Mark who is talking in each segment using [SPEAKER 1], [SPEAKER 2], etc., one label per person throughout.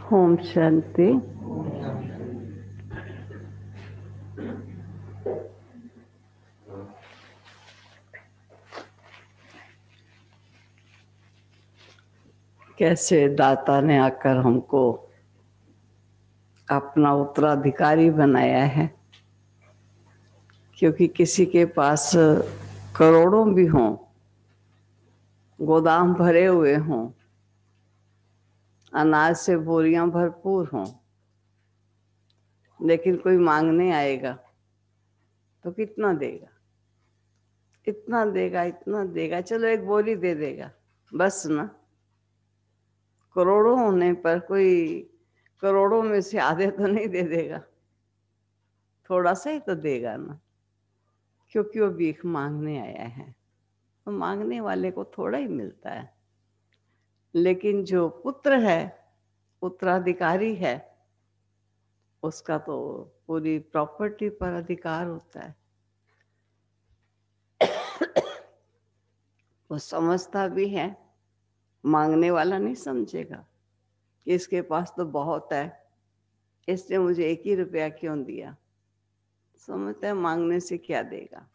[SPEAKER 1] ओम शांति। कैसे दाता ने आकर हमको अपना उत्तराधिकारी बनाया है, क्योंकि किसी के पास करोड़ों भी हों, गोदाम भरे हुए हों, अनाज से बोरियां भरपूर हों, लेकिन कोई मांगने आएगा तो कितना देगा? इतना देगा, इतना देगा, चलो एक बोरी दे देगा, बस ना। करोड़ों होने पर कोई करोड़ों में से आधे तो नहीं दे देगा, थोड़ा सा ही तो देगा ना, क्योंकि वो भीख मांगने आया है। तो मांगने वाले को थोड़ा ही मिलता है, लेकिन जो पुत्र है, उत्तराधिकारी है, उसका तो पूरी प्रॉपर्टी पर अधिकार होता है। वो समझता भी है, मांगने वाला नहीं समझेगा कि इसके पास तो बहुत है, इसने मुझे 1 ही रुपया क्यों दिया। समझता है मांगने से क्या देगा,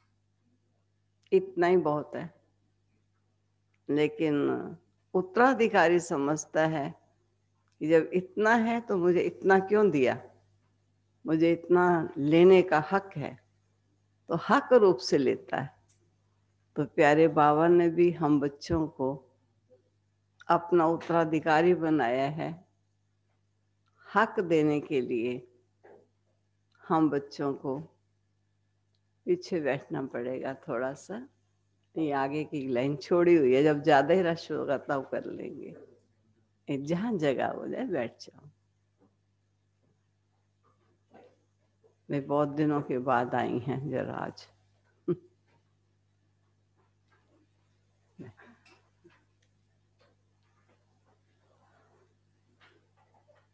[SPEAKER 1] इतना ही बहुत है। लेकिन उत्तराधिकारी समझता है कि जब इतना है तो मुझे इतना क्यों दिया, मुझे इतना लेने का हक है, तो हक रूप से लेता है। तो प्यारे बाबा ने भी हम बच्चों को अपना उत्तराधिकारी बनाया है। हक देने के लिए हम बच्चों को पीछे बैठना पड़ेगा थोड़ा सा। ये आगे की लाइन छोड़ी हुई है, जब ज्यादा ही रश होगा तब कर लेंगे। जहां जगह हो जाए बैठ जाओ। वे बहुत दिनों के बाद आई हैं जरा आज।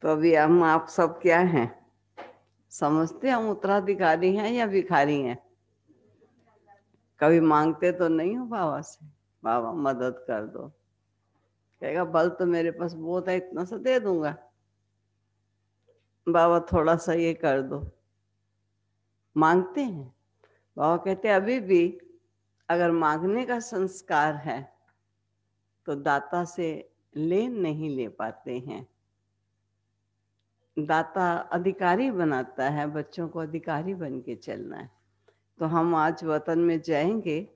[SPEAKER 1] तो अभी हम आप सब क्या हैं, समझते हम उत्तराधिकारी हैं या भिखारी हैं? कभी मांगते तो नहीं हो बाबा से, बाबा मदद कर दो। कहेगा बल तो मेरे पास बहुत है, इतना सा दे दूंगा, बाबा थोड़ा सा ये कर दो। मांगते हैं। बाबा कहते हैं अभी भी अगर मांगने का संस्कार है तो दाता से लेन नहीं ले पाते हैं। दाता अधिकारी बनाता है, बच्चों को अधिकारी बन के चलना है। तो हम आज वतन में जाएंगे,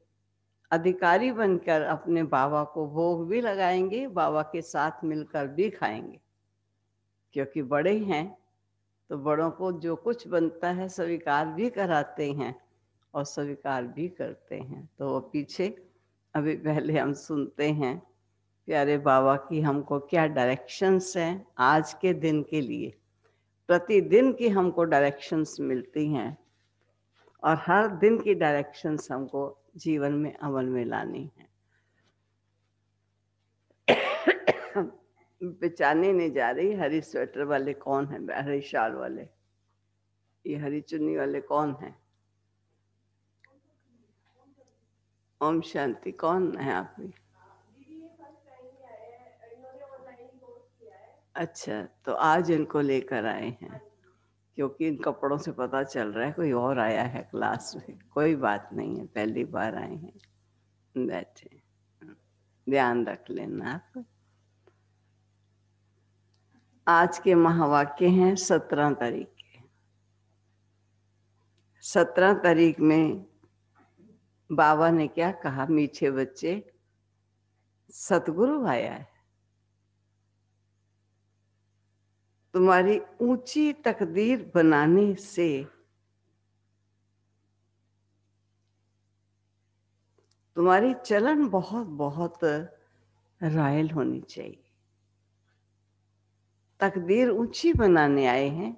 [SPEAKER 1] अधिकारी बनकर अपने बाबा को भोग भी लगाएंगे, बाबा के साथ मिलकर भी खाएंगे, क्योंकि बड़े हैं तो बड़ों को जो कुछ बनता है स्वीकार भी कराते हैं और स्वीकार भी करते हैं। तो वो पीछे अभी पहले हम सुनते हैं प्यारे बाबा की हमको क्या डायरेक्शंस हैं आज के दिन के लिए। प्रतिदिन की हमको डायरेक्शंस मिलती हैं और हर दिन की डायरेक्शंस हमको जीवन में अमल में लानी है। पहचाने नहीं जा रही हरी स्वेटर वाले कौन है, हरी शाल वाले, ये हरी चुन्नी वाले कौन है? ओम शांति। कौन है आप भी? अच्छा, तो आज इनको लेकर आए हैं क्योंकि इन कपड़ों से पता चल रहा है कोई और आया है क्लास में। कोई बात नहीं है, पहली बार आए हैं, बैठे, ध्यान रख लेना आप। आज के महावाक्य हैं 17 तारीख के। 17 तारीख में बाबा ने क्या कहा, मीठे बच्चे, सतगुरु आया है, तुम्हारी ऊंची तकदीर बनाने से तुम्हारी चलन बहुत बहुत रॉयल होनी चाहिए। तकदीर ऊंची बनाने आए हैं,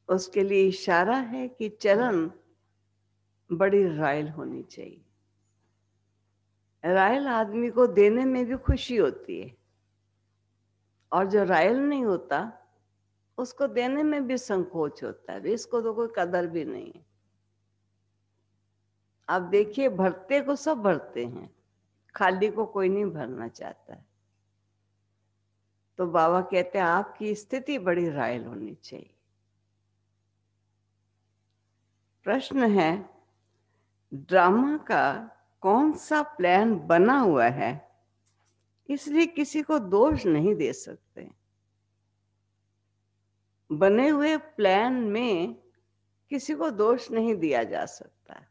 [SPEAKER 1] उसके लिए इशारा है कि चलन बड़ी रॉयल होनी चाहिए। रॉयल आदमी को देने में भी खुशी होती है, और जो रॉयल नहीं होता उसको देने में भी संकोच होता है, इसको तो कोई कदर भी नहीं है। आप देखिए, भरते को सब भरते हैं, खाली को कोई नहीं भरना चाहता है। तो बाबा कहते हैं आपकी स्थिति बड़ी रॉयल होनी चाहिए। प्रश्न है, ड्रामा का कौन सा प्लान बना हुआ है, इसलिए किसी को दोष नहीं दे सकते। बने हुए प्लान में किसी को दोष नहीं दिया जा सकता।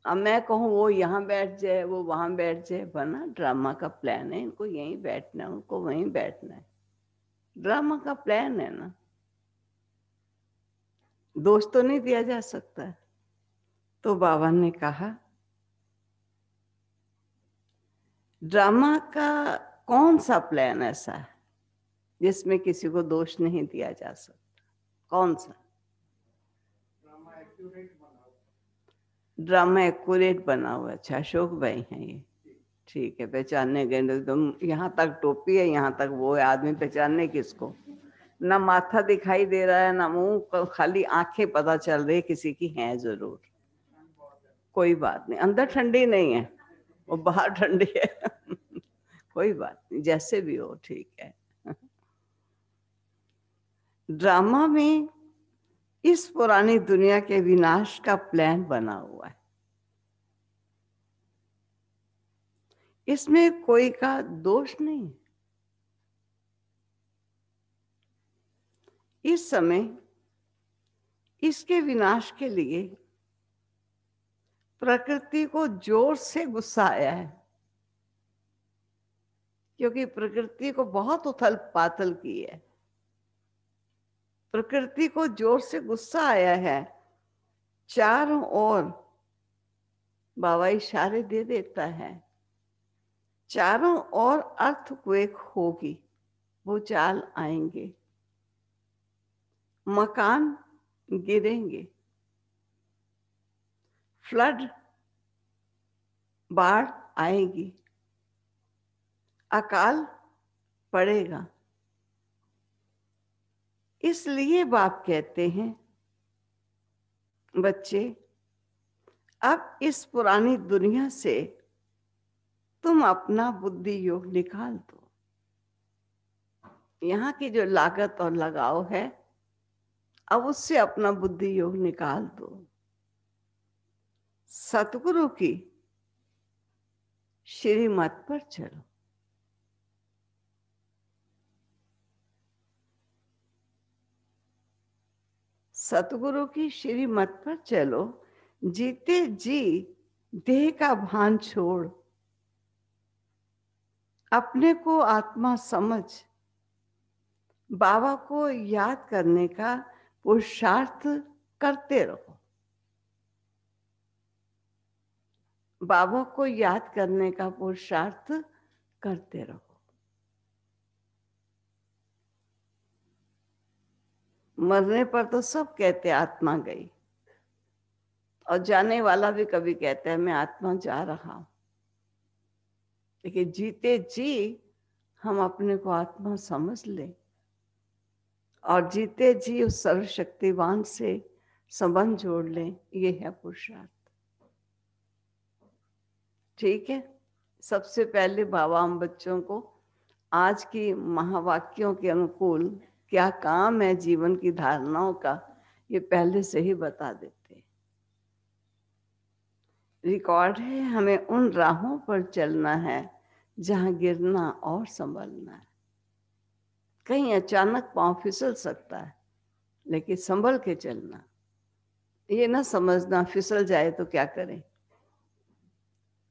[SPEAKER 1] अब मैं कहूँ वो यहाँ बैठ जाए, वो वहां बैठ जाए, बना ड्रामा का प्लान है, इनको यहीं बैठना है, उनको वहीं बैठना है, ड्रामा का प्लान है ना, दोष तो नहीं दिया जा सकता। तो बाबा ने कहा ड्रामा का कौन सा प्लान ऐसा है जिसमें किसी को दोष नहीं दिया जा सकता? कौन सा ड्रामा? एक्यूरेट बना हुआ। अच्छा, अशोक भाई हैं ये, ठीक है, पहचानने गए एकदम। यहाँ तक टोपी है, यहाँ तक वो है, आदमी पहचानने किसको? ना माथा दिखाई दे रहा है ना मुंह, खाली आंखें पता चल रही किसी की हैं जरूर। कोई बात नहीं, अंदर ठंडी नहीं है, वो बाहर ठंडी है। कोई बात नहीं, जैसे भी हो ठीक है। ड्रामा में इस पुरानी दुनिया के विनाश का प्लान बना हुआ है, इसमें कोई का दोष नहीं। इस समय इसके विनाश के लिए प्रकृति को जोर से गुस्सा आया है, क्योंकि प्रकृति को बहुत उथल पाथल की है। प्रकृति को जोर से गुस्सा आया है, चारों ओर बाबा इशारे दे देता है, चारों ओर अर्थक्वेक होगी, भूचाल आएंगे, मकान गिरेंगे, फ्लड बाढ़ आएगी, अकाल पड़ेगा। इसलिए बाप कहते हैं बच्चे, अब इस पुरानी दुनिया से तुम अपना बुद्धि योग निकाल दो। यहाँ की जो लागत और लगाव है, अब उससे अपना बुद्धि योग निकाल दो। सतगुरु की श्रीमत पर चलो। सतगुरु की श्रीमत पर चलो, जीते जी देह का भान छोड़, अपने को आत्मा समझ, बाबा को याद करने का पुरुषार्थ करते रहो। बाबा को याद करने का पुरुषार्थ करते रहो। मरने पर तो सब कहते आत्मा गई, और जाने वाला भी कभी कहता है मैं आत्मा जा रहा हूं। लेकिन जीते जी हम अपने को आत्मा समझ ले, और जीते जी उस सर्वशक्तिवान से संबंध जोड़ ले, ये है पुरुषार्थ। ठीक है, सबसे पहले बाबा हम बच्चों को आज की महावाक्यों के अनुकूल क्या काम है जीवन की धारणाओं का, ये पहले से ही बता देते। रिकॉर्ड है, हमें उन राहों पर चलना है जहां गिरना और संभलना है। कहीं अचानक पांव फिसल सकता है, लेकिन संभल के चलना। ये ना समझना फिसल जाए तो क्या करें।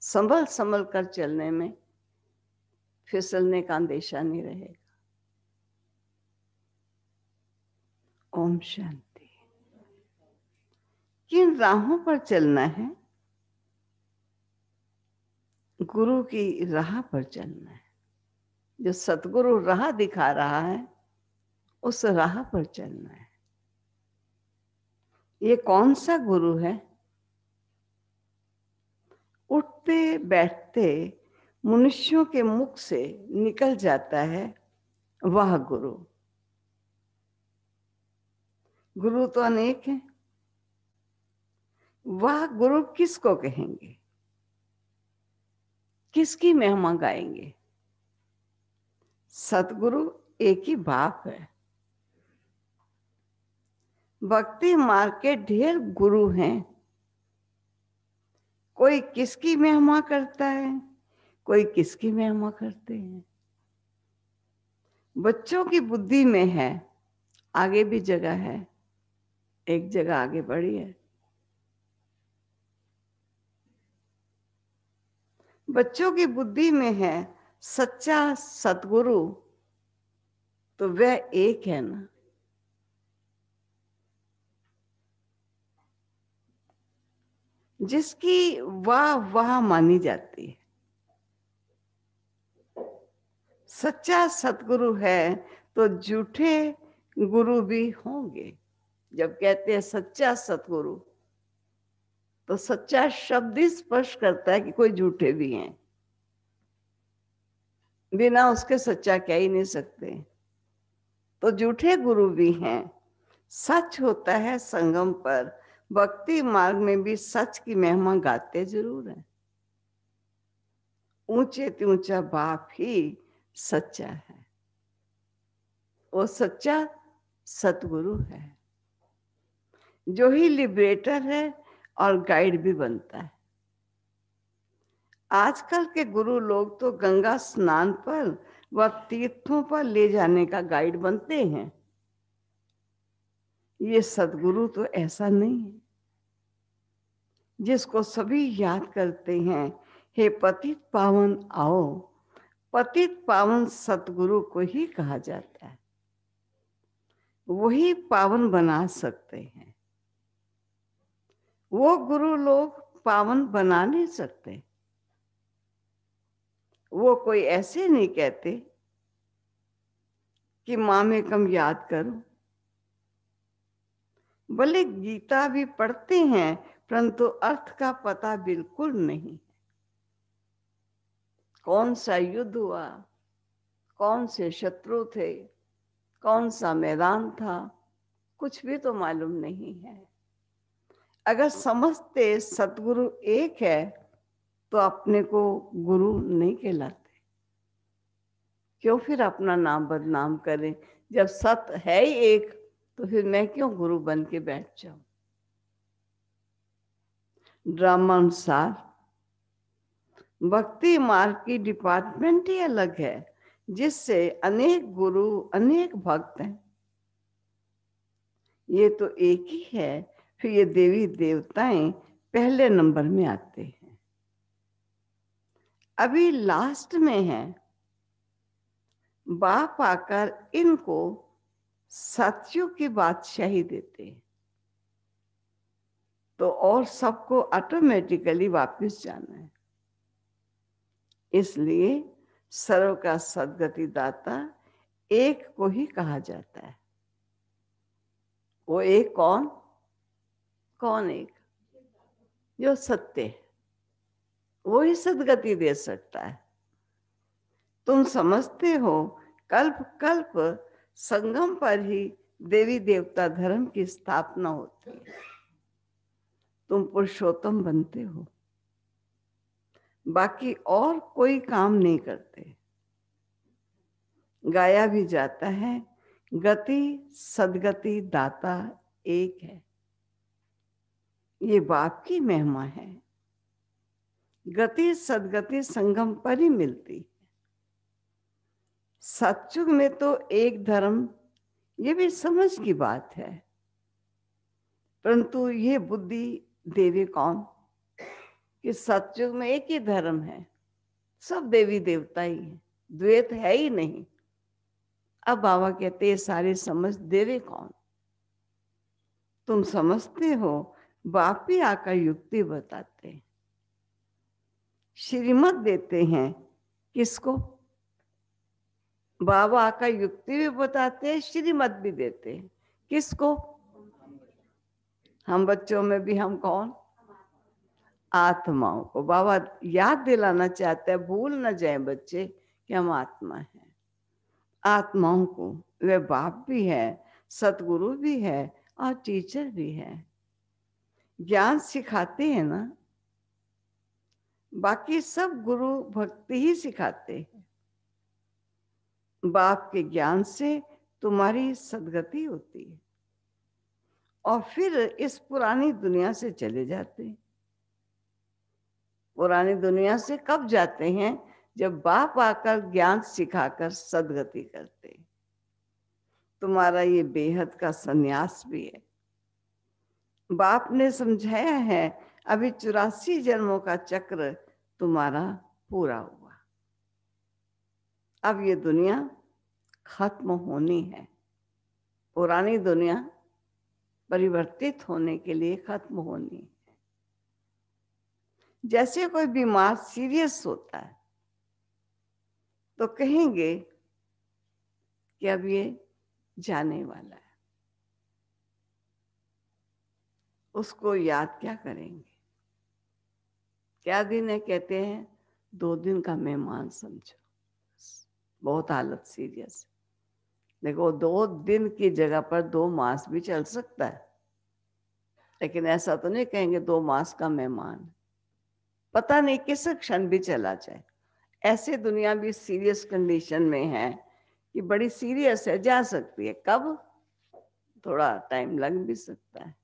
[SPEAKER 1] संभल संभल कर चलने में फिसलने का अंदेशा नहीं रहेगा। ओम शांति। किन राहों पर चलना है? गुरु की राह पर चलना है। जो सतगुरु राह दिखा रहा है, उस राह पर चलना है। ये कौन सा गुरु है? उठते बैठते मनुष्यों के मुख से निकल जाता है वह गुरु। गुरु तो अनेक हैं, वह गुरु किसको कहेंगे? किसकी महिमा गाएंगे? सतगुरु एक ही बाप है। भक्ति मार्ग के ढेर गुरु हैं। कोई किसकी महिमा करता है, कोई किसकी महिमा करते हैं। बच्चों की बुद्धि में है, आगे भी जगह है, एक जगह आगे बढ़ी है। बच्चों की बुद्धि में है सच्चा सतगुरु, तो वह एक है ना। जिसकी वाह वाह मानी जाती है। सच्चा सतगुरु है तो झूठे गुरु भी होंगे। जब कहते हैं सच्चा सतगुरु, तो सच्चा शब्द ही स्पष्ट करता है कि कोई झूठे भी हैं। बिना उसके सच्चा कह ही नहीं सकते। तो झूठे गुरु भी हैं। सच होता है संगम पर। भक्ति मार्ग में भी सच की महिमा गाते जरूर है। ऊंचे ते ऊंचा बाप ही सच्चा है। वो सच्चा सतगुरु है, जो ही लिबरेटर है और गाइड भी बनता है। आजकल के गुरु लोग तो गंगा स्नान पर व तीर्थों पर ले जाने का गाइड बनते हैं। ये सतगुरु तो ऐसा नहीं है, जिसको सभी याद करते हैं, हे पतित पावन आओ। पतित पावन सतगुरु को ही कहा जाता है। वही पावन बना सकते हैं। वो गुरु लोग पावन बना नहीं सकते। वो कोई ऐसे नहीं कहते कि माँ में कम याद करो। भले गीता भी पढ़ते हैं, परंतु अर्थ का पता बिल्कुल नहीं। कौन सा युद्ध हुआ, कौन से शत्रु थे, कौन सा मैदान था, कुछ भी तो मालूम नहीं है। अगर समझते सतगुरु एक है, तो अपने को गुरु नहीं कहलाते। क्यों फिर अपना नाम बदनाम करें? जब सत है ही एक, तो फिर मैं क्यों गुरु बन के बैठ जाऊं? ड्रामा अनुसार भक्ति मार्ग की डिपार्टमेंट ही अलग है, जिससे अनेक गुरु अनेक भक्त हैं। ये तो एक ही है, फिर ये देवी देवताएं पहले नंबर में आते हैं। अभी लास्ट में है। बाप आकर इनको सतयुग की बादशाही देते हैं, तो और सबको ऑटोमेटिकली वापस जाना है। इसलिए सर्व का सदगति दाता एक को ही कहा जाता है। वो एक कौन? कौन एक? जो सत्य है, वो ही सदगति दे सकता है। तुम समझते हो कल्प कल्प संगम पर ही देवी देवता धर्म की स्थापना होती है। तुम पुरुषोत्तम बनते हो, बाकी और कोई काम नहीं करते। गाया भी जाता है, गति सदगति दाता एक है। ये बाप की महिमा है। गति सदगति संगम पर ही मिलती है। सतयुग में तो एक धर्म, ये भी समझ की बात है, परंतु ये बुद्धि देवे कौन कि सतयुग में एक ही धर्म है, सब देवी देवता ही है, द्वैत है ही नहीं। अब बाबा कहते हैं सारी समझ देवे कौन? तुम समझते हो, बाप ही आकर युक्ति बताते हैं, श्रीमत देते हैं। किसको? बाबा आकर युक्ति भी बताते हैं, श्रीमत भी देते हैं। किसको? हम बच्चों में भी हम कौन? आत्माओं को बाबा याद दिलाना चाहते हैं, भूल न जाए बच्चे कि हम आत्मा हैं। आत्माओं को वे बाप भी है, सतगुरु भी है और टीचर भी है। ज्ञान सिखाते हैं ना, बाकी सब गुरु भक्ति ही सिखाते हैं। बाप के ज्ञान से तुम्हारी सदगति होती है और फिर इस पुरानी दुनिया से चले जाते हैं। पुरानी दुनिया से कब जाते हैं? जब बाप आकर ज्ञान सिखाकर सदगति करते हैं। तुम्हारा ये बेहद का संन्यास भी है। बाप ने समझाया है, अभी 84 जन्मों का चक्र तुम्हारा पूरा हुआ, अब ये दुनिया खत्म होनी है। पुरानी दुनिया परिवर्तित होने के लिए खत्म होनी है। जैसे कोई बीमार सीरियस होता है तो कहेंगे कि अब ये जाने वाला है, उसको याद क्या करेंगे? क्या दिन है? कहते हैं 2 दिन का मेहमान समझो, बहुत हालत सीरियस है। देखो 2 दिन की जगह पर 2 मास भी चल सकता है, लेकिन ऐसा तो नहीं कहेंगे 2 मास का मेहमान, पता नहीं किस क्षण भी चला जाए। ऐसे दुनिया भी सीरियस कंडीशन में है कि बड़ी सीरियस है, जा सकती है, कब? थोड़ा टाइम लग भी सकता है।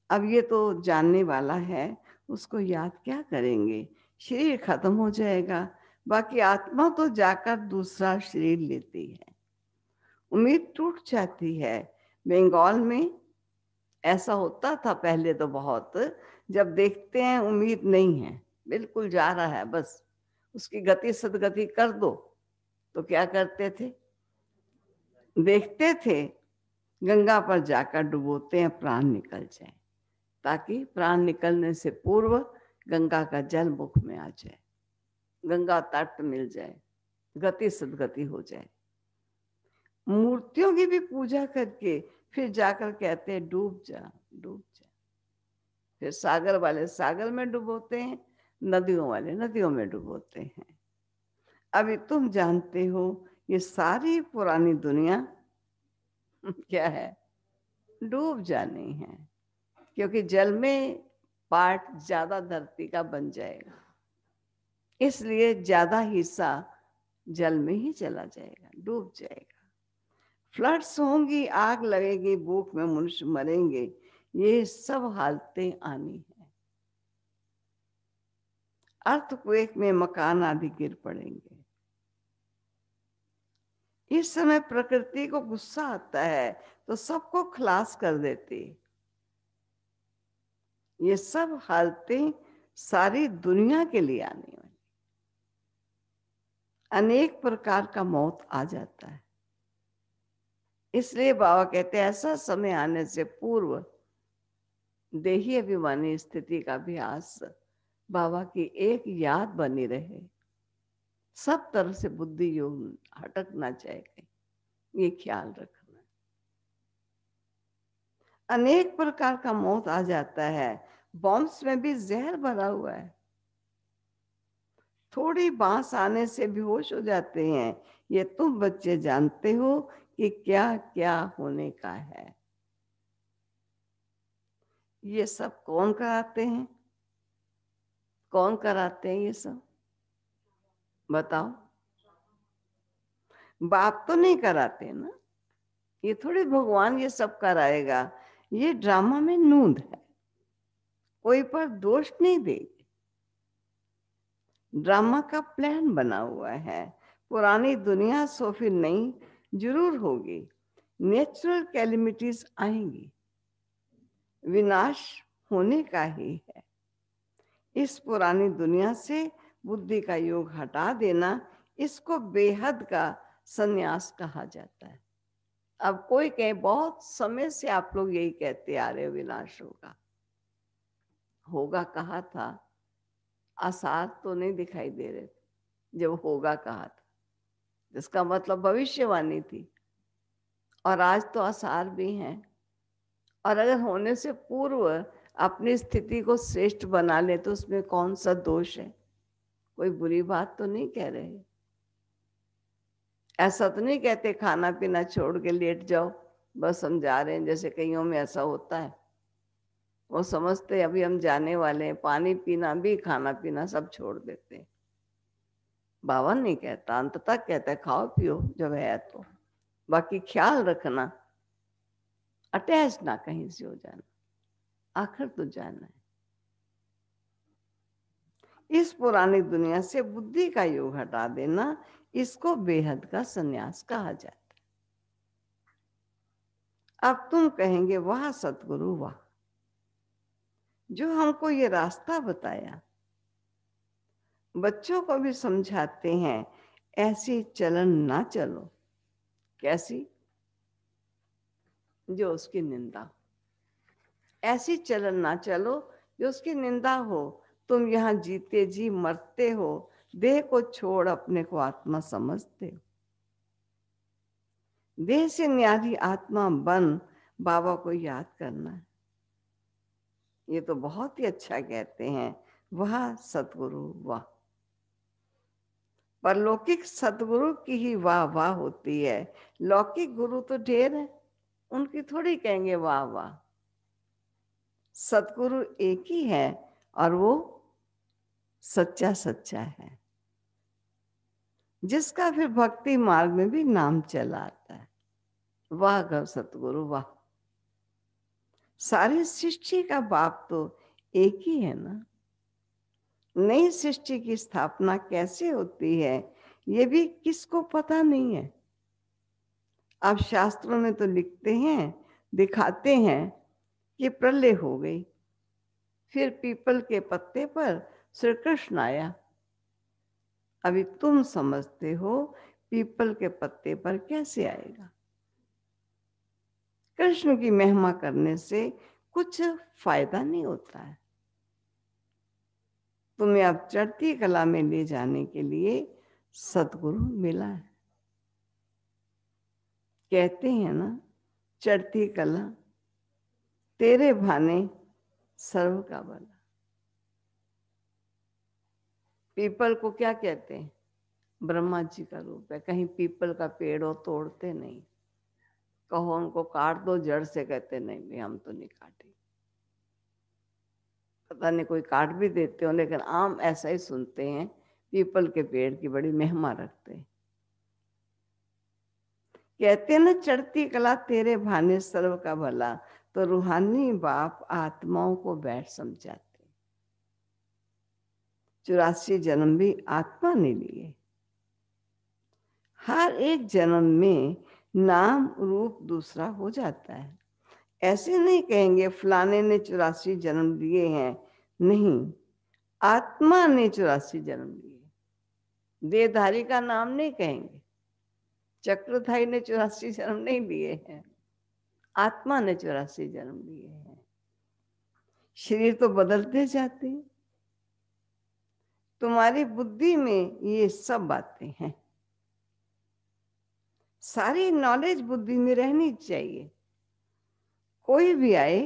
[SPEAKER 1] अब ये तो जानने वाला है, उसको याद क्या करेंगे? शरीर खत्म हो जाएगा, बाकी आत्मा तो जाकर दूसरा शरीर लेती है। उम्मीद टूट जाती है। बंगाल में ऐसा होता था पहले तो बहुत, जब देखते हैं उम्मीद नहीं है, बिल्कुल जा रहा है, बस उसकी गति सदगति कर दो, तो क्या करते थे? देखते थे गंगा पर जाकर डुबोते हैं, प्राण निकल जाए, ताकि प्राण निकलने से पूर्व गंगा का जल मुख में आ जाए, गंगा तट मिल जाए, गति सदगति हो जाए। मूर्तियों की भी पूजा करके फिर जाकर कहते हैं डूब जा, डूब जा। फिर सागर वाले सागर में डुबोते हैं, नदियों वाले नदियों में डुबोते हैं। अभी तुम जानते हो ये सारी पुरानी दुनिया क्या है? डूब जानी है, क्योंकि जल में पार्ट ज्यादा धरती का बन जाएगा, इसलिए ज्यादा हिस्सा जल में ही चला जाएगा, डूब जाएगा। फ्लड्स होंगी, आग लगेगी, भूख में मनुष्य मरेंगे, ये सब हालतें आनी है। अर्थक्वेक में मकान आदि गिर पड़ेंगे। इस समय प्रकृति को गुस्सा आता है तो सबको खलास कर देती। ये सब हालतें सारी दुनिया के लिए आने वाली। अनेक प्रकार का मौत आ जाता है, इसलिए बाबा कहते हैं ऐसा समय आने से पूर्व देही अभिमानी स्थिति का अभ्यास, बाबा की एक याद बनी रहे, सब तरह से बुद्धि योग हटक ना जाए, ये ख्याल रखना। अनेक प्रकार का मौत आ जाता है, बॉम्ब्स में भी जहर भरा हुआ है, थोड़ी बांस आने से बेहोश हो जाते हैं। ये तुम बच्चे जानते हो कि क्या क्या होने का है। ये सब कौन कराते हैं? कौन कराते हैं ये सब? बताओ। बाप तो नहीं कराते ना, ये थोड़ी भगवान ये सब कराएगा। ये ड्रामा में नूंद है, कोई पर दोष नहीं देगी। ड्रामा का प्लान बना हुआ है। पुरानी दुनिया सो फिर नई जरूर होगी। नेचुरल कैलिमिटीज आएंगी, विनाश होने का ही है। इस पुरानी दुनिया से बुद्धि का योग हटा देना, इसको बेहद का संन्यास कहा जाता है। अब कोई कहे बहुत समय से आप लोग यही कहते आ रहे हो विनाश होगा, होगा कहा था, आसार तो नहीं दिखाई दे रहे थे जब होगा कहा था, जिसका मतलब भविष्यवाणी थी। और आज तो आसार भी हैं। और अगर होने से पूर्व अपनी स्थिति को श्रेष्ठ बना ले तो उसमें कौन सा दोष है? कोई बुरी बात तो नहीं कह रहे। ऐसा तो नहीं कहते खाना पीना छोड़ के लेट जाओ, बस हम जा रहे हैं, जैसे कईयों में ऐसा होता है। वो समझते अभी हम जाने वाले हैं, पानी पीना भी खाना पीना सब छोड़ देते हैं। बाबा नहीं कहता, अंत तक कहता है खाओ पियो जब है तो, बाकी ख्याल रखना, अटैच ना कहीं से हो जाना, आखिर तो जाना है। इस पुरानी दुनिया से बुद्धि का योग हटा देना, इसको बेहद का संन्यास कहा जाता है। अब तुम कहेंगे वाह सतगुरु वाह, जो हमको ये रास्ता बताया, बच्चों को भी समझाते हैं ऐसी चलन ना चलो। कैसी? जो उसकी निंदा, ऐसी चलन ना चलो जो उसकी निंदा हो। तुम यहाँ जीते जी मरते हो, देह को छोड़ अपने को आत्मा समझते हो। देह से न्यारी आत्मा बन बाबा को याद करना है। ये तो बहुत ही अच्छा कहते हैं, वाह सतगुरु वाह। पर लौकिक सतगुरु की ही वाह वाह होती है, लौकिक गुरु तो ढेर है, उनकी थोड़ी कहेंगे वाह वाह। सतगुरु एक ही है और वो सच्चा सच्चा है, जिसका फिर भक्ति मार्ग में भी नाम चला आता है। वाह गौ सतगुरु वाह। सारी सृष्टि का बाप तो एक ही है ना। नई सृष्टि की स्थापना कैसे होती है ये भी किसको पता नहीं है। अब शास्त्रों में तो लिखते हैं, दिखाते हैं कि प्रलय हो गई, फिर पीपल के पत्ते पर श्री कृष्ण आया। अभी तुम समझते हो पीपल के पत्ते पर कैसे आएगा। कृष्ण की महिमा करने से कुछ फायदा नहीं होता है। तुम्हें अब चढ़ती कला में ले जाने के लिए सतगुरु मिला है। कहते हैं ना, चढ़ती कला तेरे भाने सर्व का भला। पीपल को क्या कहते हैं? ब्रह्मा जी का रूप है। कहीं पीपल का पेड़ हो तोड़ते नहीं, कहो उनको काट दो जड़ से, कहते नहीं भी हम तो नहीं काटेंगे। पता नहीं कोई काट भी देते हो, लेकिन आम ऐसा ही सुनते हैं, पीपल के पेड़ की बड़ी महिमा रखते हैं। कहते हैं ना, चढ़ती कला तेरे भाने सर्व का भला, तो रूहानी बाप आत्माओं को बैठ समझाते। 84 जन्म भी आत्मा ने लिए। हर एक जन्म में नाम रूप दूसरा हो जाता है। ऐसे नहीं कहेंगे फलाने ने 84 जन्म लिए हैं, नहीं, आत्मा ने 84 जन्म लिए। देहधारी का नाम नहीं कहेंगे, चक्रधारी ने 84 जन्म नहीं लिए हैं, आत्मा ने 84 जन्म लिए हैं। शरीर तो बदलते जाते हैं। तुम्हारी बुद्धि में ये सब बातें हैं, सारी नॉलेज बुद्धि में रहनी चाहिए। कोई भी आए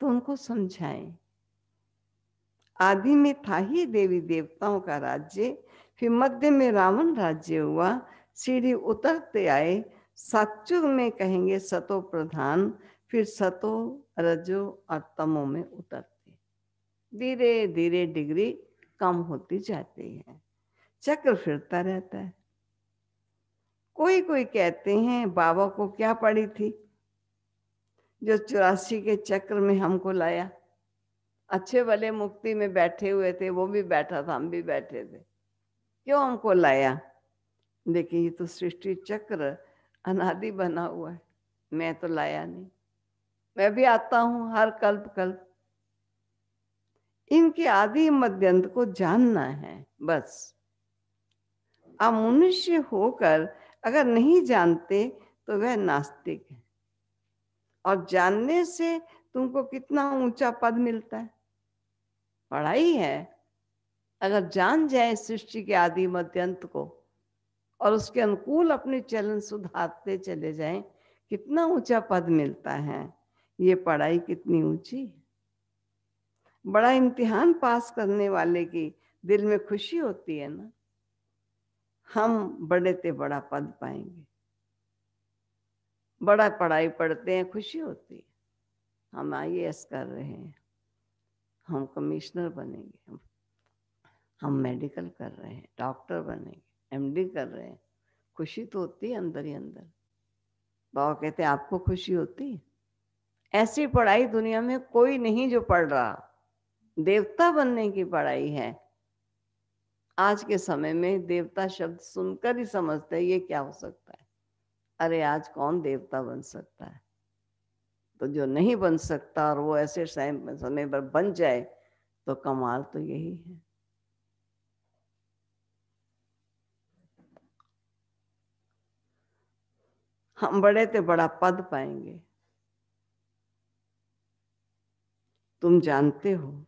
[SPEAKER 1] तो उनको समझाएं। आदि में था ही देवी देवताओं का राज्य, फिर मध्य में रावण राज्य हुआ, सीढ़ी उतरते आए सतयुग में कहेंगे सतो प्रधान, फिर सतो रजो और तमो में उतरते, धीरे धीरे डिग्री कम होती जाती है, चक्र फिरता रहता है। कोई कोई कहते हैं बाबा को क्या पड़ी थी जो 84 के चक्र में हमको लाया। अच्छे भले मुक्ति में बैठे हुए थे, वो भी बैठा था, हम भी बैठे थे, क्यों हमको लाया? देखिए ये तो सृष्टि चक्र अनादि बना हुआ है, मैं तो लाया नहीं, मैं भी आता हूं हर कल्प कल्प। इनके आदि मध्यंत को जानना है बस। आप मनुष्य होकर अगर नहीं जानते तो वह नास्तिक है। और जानने से तुमको कितना ऊंचा पद मिलता है, पढ़ाई है। अगर जान जाए सृष्टि के आदि मध्यंत को और उसके अनुकूल अपने चलन सुधारते चले जाएं, कितना ऊंचा पद मिलता है। ये पढ़ाई कितनी ऊंची है। बड़ा इम्तिहान पास करने वाले की दिल में खुशी होती है ना, हम बड़े ते बड़ा पद पाएंगे। बड़ा पढ़ाई पढ़ते हैं, खुशी होती है, हम IAS कर रहे हैं, हम कमिश्नर बनेंगे, हम मेडिकल कर रहे हैं, डॉक्टर बनेंगे, एमडी कर रहे हैं, खुशी तो होती है अंदर ही अंदर। बाबा कहते हैं आपको खुशी होती है? ऐसी पढ़ाई दुनिया में कोई नहीं जो पढ़ रहा। देवता बनने की पढ़ाई है। आज के समय में देवता शब्द सुनकर ही समझते हैं ये क्या हो सकता है। अरे आज कौन देवता बन सकता है? तो जो नहीं बन सकता और वो ऐसे समय पर बन जाए तो कमाल तो यही है। हम बड़े थे बड़ा पद पाएंगे। तुम जानते हो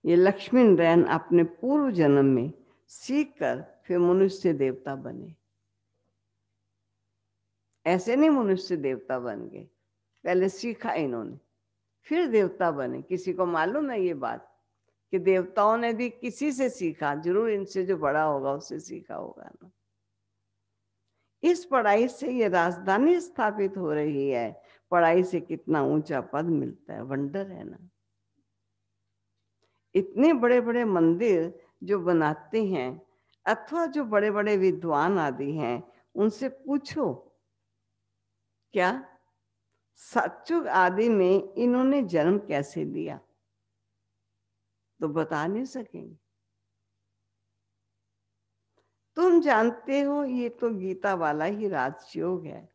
[SPEAKER 1] ये लक्ष्मी नारायण अपने पूर्व जन्म में सीख कर फिर मनुष्य देवता बने। ऐसे नहीं मनुष्य देवता बन गए, पहले सीखा इन्होंने फिर देवता बने। किसी को मालूम है ये बात कि देवताओं ने भी किसी से सीखा, जरूर इनसे जो बड़ा होगा उससे सीखा होगा ना। इस पढ़ाई से ये राजधानी स्थापित हो रही है। पढ़ाई से कितना ऊंचा पद मिलता है, वंडर है ना। इतने बड़े बड़े मंदिर जो बनाते हैं अथवा जो बड़े बड़े विद्वान आदि हैं उनसे पूछो क्या सतयुग आदि में इन्होंने जन्म कैसे लिया, तो बता नहीं सकेंगे। तुम जानते हो ये तो गीता वाला ही राजयोग है।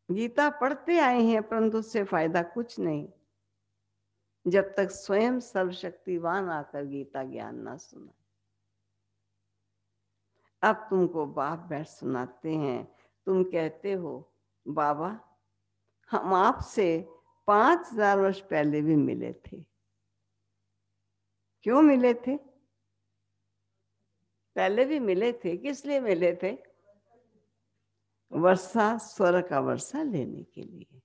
[SPEAKER 1] गीता पढ़ते आए हैं परंतु उससे फायदा कुछ नहीं जब तक स्वयं सर्वशक्तिवान आकर गीता ज्ञान ना सुना। अब तुमको बाप बैठ सुनाते हैं, तुम कहते हो बाबा हम आपसे 5000 वर्ष पहले भी मिले थे। क्यों मिले थे? पहले भी मिले थे, किस लिए मिले थे? वर्षा स्वर का वर्षा लेने के लिए,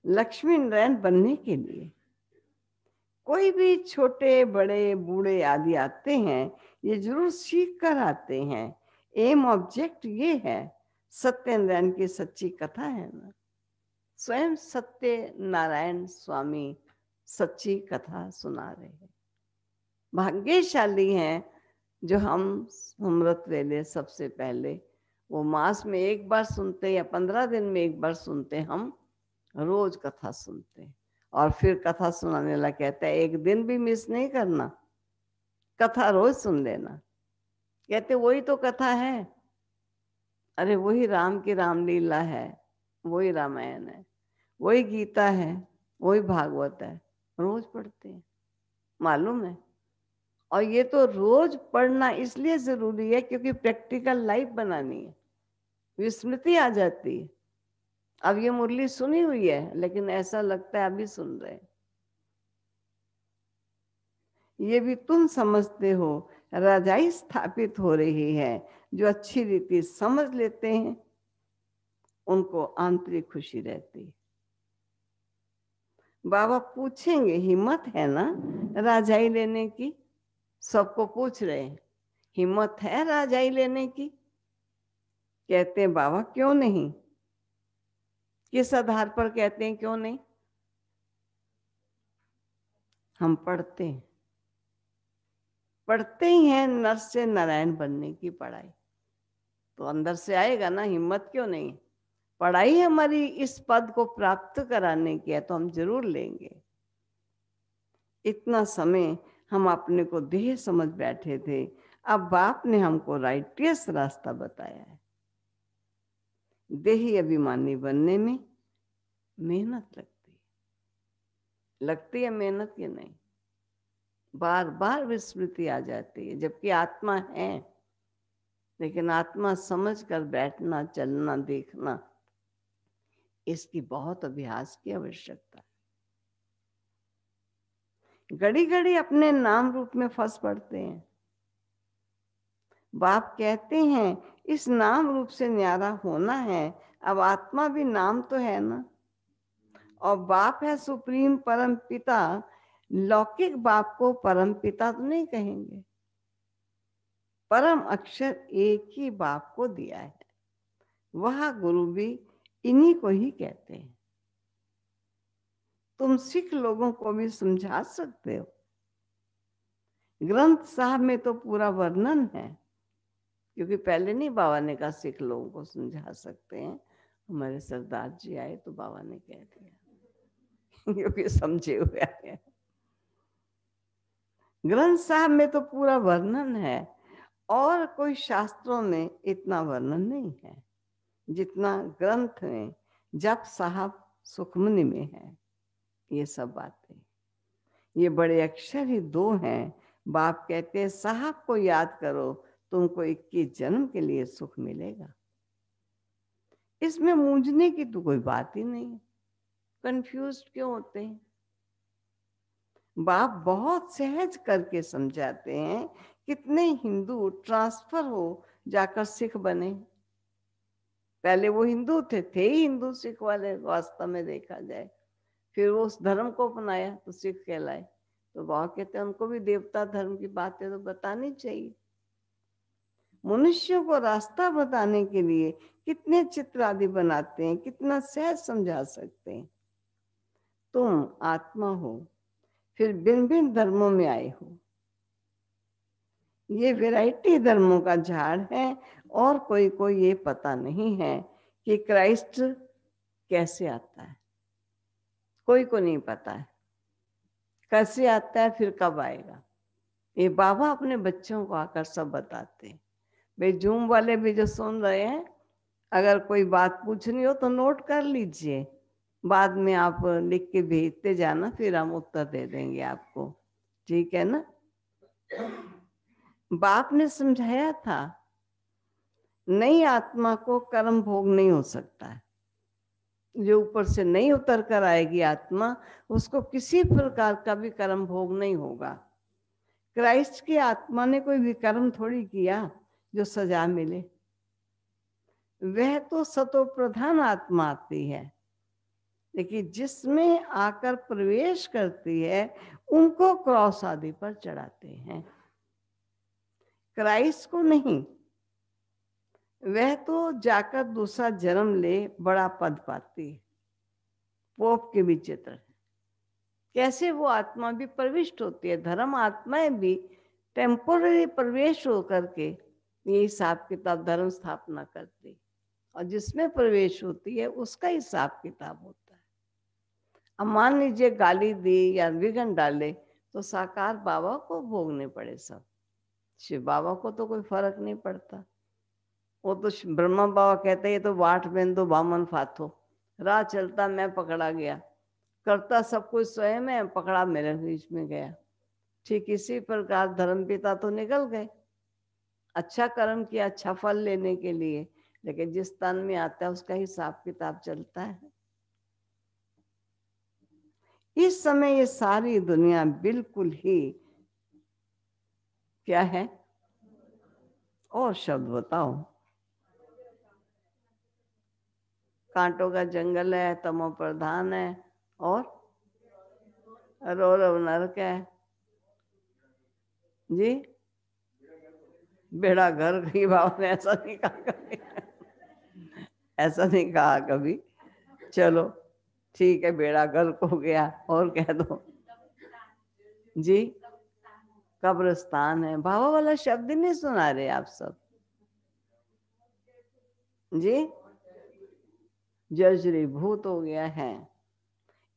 [SPEAKER 1] लक्ष्मी नारायण बनने के लिए। कोई भी छोटे बड़े बूढ़े आदि आते हैं ये जरूर सीख कर आते हैं। एम ऑब्जेक्ट ये है, सत्यनारायण की सच्ची कथा है ना। स्वयं सत्य नारायण स्वामी सच्ची कथा सुना रहे हैं। भाग्यशाली हैं जो हम अमृत वेले सबसे पहले वो मास में एक बार सुनते या 15 दिन में एक बार सुनते, हम रोज कथा सुनते। और फिर कथा सुनाने वाला कहता है एक दिन भी मिस नहीं करना, कथा रोज सुन लेना। कहते वही तो कथा है। अरे वही राम की रामलीला है, वही रामायण है, वही गीता है, वही भागवत है, रोज पढ़ते हैं, मालूम है। और ये तो रोज पढ़ना इसलिए जरूरी है क्योंकि प्रैक्टिकल लाइफ बनानी है, विस्मृति आ जाती है। अब ये मुरली सुनी हुई है लेकिन ऐसा लगता है अभी सुन रहे हैं। ये भी तुम समझते हो राजाई स्थापित हो रही है। जो अच्छी रीति समझ लेते हैं उनको आंतरिक खुशी रहती है। बाबा पूछेंगे हिम्मत है ना राजाई लेने की? सबको पूछ रहे हैं हिम्मत है राजाई लेने की? कहते हैं बाबा क्यों नहीं। किस आधार पर कहते हैं क्यों नहीं? हम पढ़ते ही हैं नर से नारायण बनने की पढ़ाई, तो अंदर से आएगा ना, हिम्मत क्यों नहीं। पढ़ाई हमारी इस पद को प्राप्त कराने की है तो हम जरूर लेंगे। इतना समय हम अपने को देह समझ बैठे थे, अब बाप ने हमको राइटियस रास्ता बताया है। देही अभिमानी बनने में मेहनत लगती है मेहनत की नहीं, बार बार विस्मृति आ जाती है जबकि आत्मा है। लेकिन आत्मा समझ कर बैठना चलना देखना इसकी बहुत अभ्यास की आवश्यकता है। घड़ी घड़ी अपने नाम रूप में फंस पड़ते हैं। बाप कहते हैं इस नाम रूप से न्यारा होना है। अब आत्मा भी नाम तो है ना, और बाप है सुप्रीम परम पिता। लौकिक बाप को परम पिता तो नहीं कहेंगे, परम अक्षर एक ही बाप को दिया है, वह गुरु भी इन्हीं को ही कहते हैं। तुम सिख लोगों को भी समझा सकते हो ग्रंथ साहब में तो पूरा वर्णन है, क्योंकि पहले नहीं बाबा ने कहा सिख लोगों को समझा सकते हैं, हमारे सरदार जी आए तो बाबा ने कह दिया क्योंकि समझे हुए आए। ग्रंथ साहब में तो पूरा वर्णन है, और कोई शास्त्रों में इतना वर्णन नहीं है जितना ग्रंथ में जप साहब सुखमनी में है। ये सब बातें, ये बड़े अक्षर ही दो हैं। बाप कहते हैं साहब को याद करो, तुमको 21 जन्म के लिए सुख मिलेगा। इसमें मूंझने की तो कोई बात ही नहीं है। कंफ्यूज क्यों होते हैं? बाप बहुत सहज करके समझाते हैं। कितने हिंदू ट्रांसफर हो जाकर सिख बने। पहले वो हिंदू थे ही हिंदू सिख वाले, वास्तव में देखा जाए। फिर वो उस धर्म को अपनाया तो सिख कहलाए। तो बाबा कहते हैं उनको भी देवता धर्म की बातें तो बतानी चाहिए। मनुष्यों को रास्ता बताने के लिए कितने चित्र आदि बनाते हैं, कितना सहज समझा सकते हैं। तुम आत्मा हो, फिर भिन्न भिन्न धर्मों में आए हो। ये वैरायटी धर्मों का झाड़ है, और कोई को ये पता नहीं है कि क्राइस्ट कैसे आता है। कोई को नहीं पता है कैसे आता है, फिर कब आएगा। ये बाबा अपने बच्चों को आकर सब बताते हैं। भाई जूम वाले भी जो सुन रहे हैं, अगर कोई बात पूछनी हो तो नोट कर लीजिए, बाद में आप लिख के भेजते जाना, फिर हम उत्तर दे देंगे आपको। ठीक है ना? बाप ने समझाया था, नई आत्मा को कर्म भोग नहीं हो सकता है। जो ऊपर से नहीं उतर कर आएगी आत्मा, उसको किसी प्रकार का भी कर्म भोग नहीं होगा। क्राइस्ट की आत्मा ने कोई विकर्म थोड़ी किया जो सजा मिले। वह तो सतो प्रधान आत्मा आती है, लेकिन जिसमें आकर प्रवेश करती है उनको क्रॉस आदि पर चढ़ाते हैं, क्राइस्ट को नहीं। वह तो जाकर दूसरा जन्म ले बड़ा पद पाती है। पोप के भी चित्र है, कैसे वो आत्मा भी प्रविष्ट होती है। धर्म आत्माएं भी टेम्पोररी प्रवेश हो करके ये हिसाब किताब धर्म स्थापना करती, और जिसमें प्रवेश होती है उसका हिसाब किताब होता है। अब मान लीजिए गाली दी या विघन डाले तो साकार बाबा को भोगने पड़े सब। शिव बाबा को तो कोई फर्क नहीं पड़ता। वो तो ब्रह्मा बाबा कहते हैं तो वाट बेंदो बामन फाथो, राह चलता मैं पकड़ा गया, करता सब कुछ स्वयं है, पकड़ा मेरे बीच में गया। ठीक इसी प्रकार धर्म पिता तो निकल गए, अच्छा कर्म किया अच्छा फल लेने के लिए, लेकिन जिस तन में आता है उसका हिसाब किताब चलता है। इस समय ये सारी दुनिया बिल्कुल ही क्या है, और शब्द बताओ। कांटों का जंगल है, तमो प्रधान है, और रौरव नरक है जी। बेड़ा घर की बाबा ने ऐसा नहीं कहा कभी ऐसा नहीं कहा कभी। चलो ठीक है, बेड़ा गर्क हो गया, और कह दो जी। कब्रिस्तान है, बाबा वाला शब्द ही नहीं सुना रहे आप सब जी। जर्जरीभूत हो गया है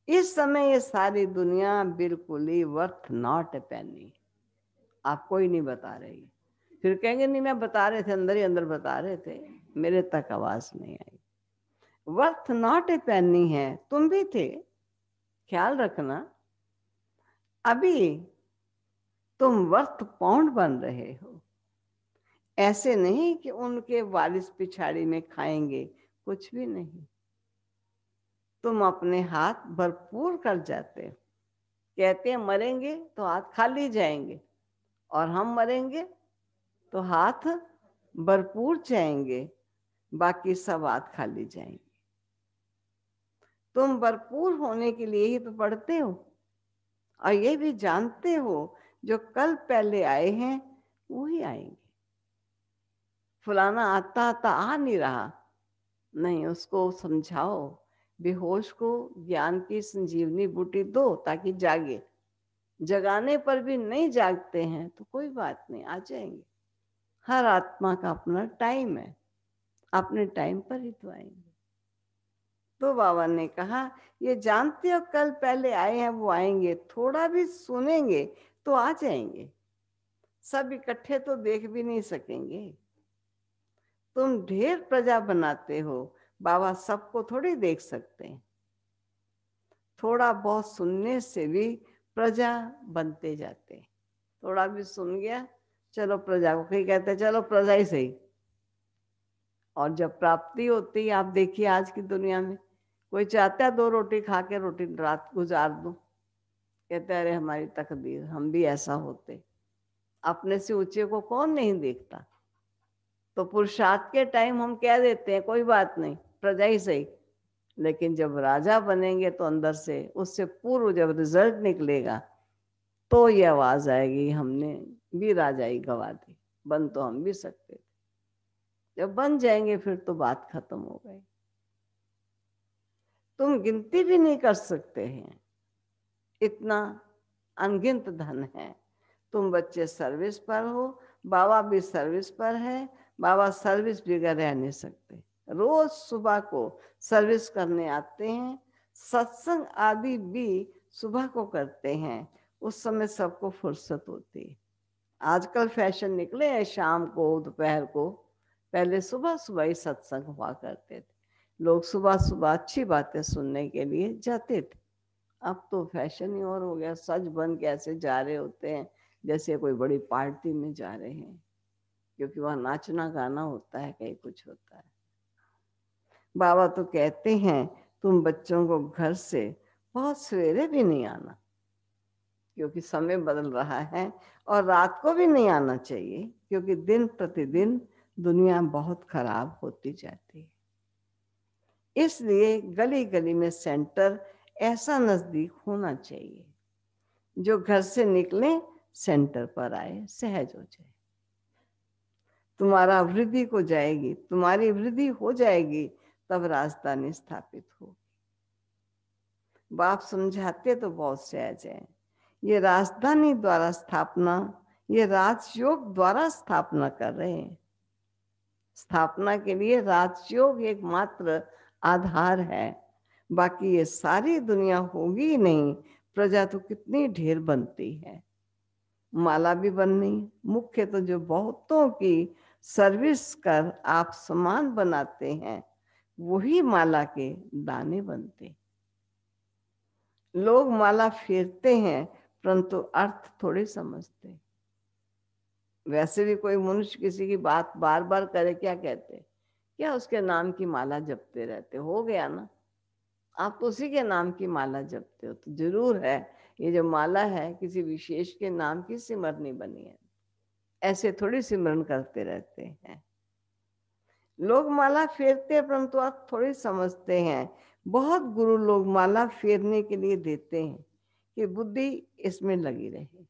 [SPEAKER 1] इस समय ये सारी दुनिया, बिल्कुल ही वर्थ नॉट ए पेनी। आपको ही नहीं बता रही, फिर कहेंगे नहीं मैं बता रहे थे, अंदर ही अंदर बता रहे थे, मेरे तक आवाज नहीं आई। वर्थ नॉट ए पेनी है, तुम भी थे, ख्याल रखना। अभी तुम वर्थ पाउंड बन रहे हो। ऐसे नहीं कि उनके वारिस पिछाड़ी में खाएंगे, कुछ भी नहीं। तुम अपने हाथ भरपूर कर जाते हो। कहते हैं मरेंगे तो हाथ खाली जाएंगे, और हम मरेंगे तो हाथ भरपूर जाएंगे, बाकी सब हाथ खाली जाएंगे। तुम भरपूर होने के लिए ही तो पढ़ते हो, और ये भी जानते हो जो कल पहले आए हैं वही आएंगे। फलाना आता आता आ नहीं रहा, नहीं, उसको समझाओ, बेहोश को ज्ञान की संजीवनी बूटी दो ताकि जागे। जगाने पर भी नहीं जागते हैं तो कोई बात नहीं, आ जाएंगे। हर आत्मा का अपना टाइम है, अपने टाइम पर ही तो आएंगे। तो बाबा ने कहा ये जानते हो कल पहले आए हैं वो आएंगे, थोड़ा भी सुनेंगे तो आ जाएंगे। सब इकट्ठे तो देख भी नहीं सकेंगे। तुम ढेर प्रजा बनाते हो, बाबा सबको थोड़ी देख सकते हैं। थोड़ा बहुत सुनने से भी प्रजा बनते जाते हैं। थोड़ा भी सुन गया, चलो प्रजा को, कहीं कहते हैं चलो प्रजा ही सही। और जब प्राप्ति होती है, आप देखिए आज की दुनिया में कोई चाहता है 2 रोटी खा के रोटी रात गुजार दूं, कहते हैं अरे हमारी तकदीर, हम भी ऐसा होते। अपने से ऊंचे को कौन नहीं देखता। तो पुरुषार्थ के टाइम हम कह देते हैं कोई बात नहीं, प्रजा ही सही। लेकिन जब राजा बनेंगे तो अंदर से, उससे पूर्व जब रिजल्ट निकलेगा तो ये आवाज आएगी हमने भी राजाई गवा दी, बन तो हम भी सकते थे। जब बन जाएंगे फिर तो बात खत्म हो गई। तुम गिनती भी नहीं कर सकते हैं, इतना अनगिनत धन है। तुम बच्चे सर्विस पर हो, बाबा भी सर्विस पर है। बाबा सर्विस बगैर रह नहीं सकते। रोज सुबह को सर्विस करने आते हैं। सत्संग आदि भी सुबह को करते हैं, उस समय सबको फुर्सत होती है। आजकल फैशन निकले हैं शाम को, दोपहर को। पहले सुबह सुबह ही सत्संग हुआ करते थे। लोग सुबह सुबह अच्छी बातें सुनने के लिए जाते थे। अब तो फैशन ही और हो गया, सज बन के ऐसे जा रहे होते हैं जैसे कोई बड़ी पार्टी में जा रहे हैं, क्योंकि वहां नाचना गाना होता है, कहीं कुछ होता है। बाबा तो कहते हैं तुम बच्चों को घर से बहुत सवेरे भी नहीं आना, क्योंकि समय बदल रहा है। और रात को भी नहीं आना चाहिए, क्योंकि दिन प्रतिदिन दुनिया बहुत खराब होती जाती है। इसलिए गली गली में सेंटर ऐसा नजदीक होना चाहिए, जो घर से निकले सेंटर पर आए, सहज हो जाए। तुम्हारा वृद्धि को जाएगी, तुम्हारी वृद्धि हो जाएगी, तब राजधानी स्थापित होगी। बाप समझाते तो बहुत सहज है। ये राजधानी द्वारा स्थापना, ये राजयोग द्वारा स्थापना कर रहे हैं। स्थापना के लिए राजयोग एकमात्र आधार है, बाकी ये सारी दुनिया होगी ही नहीं। प्रजा तो कितनी ढेर बनती है, माला भी बननी। मुख्य तो जो बहुतों की सर्विस कर आप समान बनाते हैं, वही माला के दाने बनते। लोग माला फेरते हैं परंतु अर्थ थोड़े समझते। वैसे भी कोई मनुष्य किसी की बात बार बार करे, क्या कहते, क्या उसके नाम की माला जपते रहते, हो गया ना। आप तो उसी के नाम की माला जपते हो। तो जरूर है ये जो माला है किसी विशेष के नाम की सिमरनी बनी है, ऐसे थोड़ी सिमरन करते रहते हैं। लोग माला फेरते हैं परंतु आप थोड़ी समझते हैं। बहुत गुरु लोग माला फेरने के लिए देते हैं कि बुद्धि इसमें लगी रहे।